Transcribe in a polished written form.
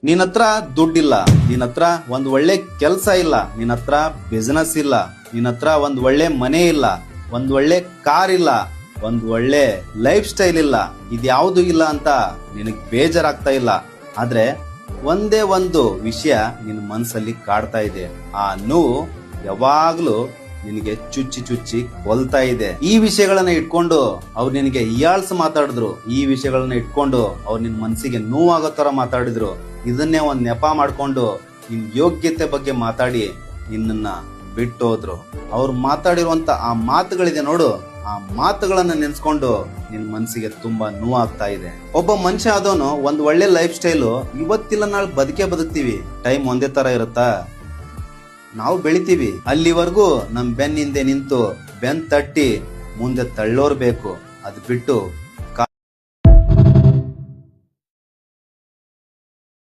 ನಿನ್ ಹತ್ರ ದುಡ್ಡಿಲ್ಲ, ನಿನ್ ಹತ್ರ ಒಂದ್ ಒಳ್ಳೆ ಕೆಲ್ಸ ಇಲ್ಲ, ನಿನ್ ಹತ್ರ ಬಿಸಿನೆಸ್ ಇಲ್ಲ, ನಿನ್ ಹತ್ರ ಒಂದ್ ಒಳ್ಳೆ ಮನೆ ಇಲ್ಲ, ಒಂದ್ ಒಳ್ಳೆ ಕಾರ್ ಇಲ್ಲ, ಒಂದ್ ಒಳ್ಳೆ ಲೈಫ್ ಸ್ಟೈಲ್ ಇಲ್ಲ, ಇದ್ಯಾವುದು ಇಲ್ಲ ಅಂತ ನಿನಗ್ ಬೇಜಾರಾಗ್ತಾ ಇಲ್ಲ. ಆದ್ರೆ ಒಂದೇ ಒಂದು ವಿಷಯ ನಿನ್ ಮನ್ಸಲ್ಲಿ ಕಾಡ್ತಾ ಇದೆ. ಆ ನೋವು ಯಾವಾಗ್ಲೂ ನಿನಗೆ ಚುಚ್ಚಿ ಚುಚ್ಚಿ ಕೊಲ್ತಾ ಇದೆ. ಈ ವಿಷಯಗಳನ್ನ ಇಟ್ಕೊಂಡು ಅವ್ರು ನಿನಗೆ ಇಯಾಳ್ಸ್ ಮಾತಾಡಿದ್ರು, ಈ ವಿಷಯಗಳನ್ನ ಇಟ್ಕೊಂಡು ಅವ್ರು ನಿನ್ ಮನ್ಸಿಗೆ ನೋವಾಗೋ ತರ ಮಾತಾಡಿದ್ರು. ಇದನ್ನೇ ಒಂದ್ ನೆಪ ಮಾಡ್ಕೊಂಡು ನಿನ್ ಯೋಗ್ಯತೆ ಬಗ್ಗೆ ಮಾತಾಡಿ ನಿನ್ನನ್ನ ಬಿಟ್ಟು ಹೋದ್ರು. ಅವ್ರು ಮಾತಾಡಿರುವಂತ ಆ ಮಾತುಗಳಿದೆ ನೋಡು, ಆ ಮಾತುಗಳನ್ನ ನೆನ್ಸ್ಕೊಂಡು ನಿನ್ ಮನ್ಸಿಗೆ ತುಂಬಾ ನೋವಾಗ್ತಾ ಇದೆ. ಒಬ್ಬ ಮನುಷ್ಯ ಆದವನು ಒಂದ್ ಒಳ್ಳೆ ಲೈಫ್ ಸ್ಟೈಲು ಇವತ್ತಿಲ್ಲ ನಾಳೆ ಬದುಕ್ತೀವಿ. ಟೈಮ್ ಒಂದೇ ತರ ಇರುತ್ತಾ? ನಾವು ಬೆಳಿತೀವಿ, ಅಲ್ಲಿವರೆಗೂ ನಮ್ ಬೆನ್ನಿಂದೆ ನಿಂತು ಬೆನ್ ತಟ್ಟಿ ಮುಂದೆ ತಳ್ಳೋರ್ ಬೇಕು. ಅದ್ ಬಿಟ್ಟು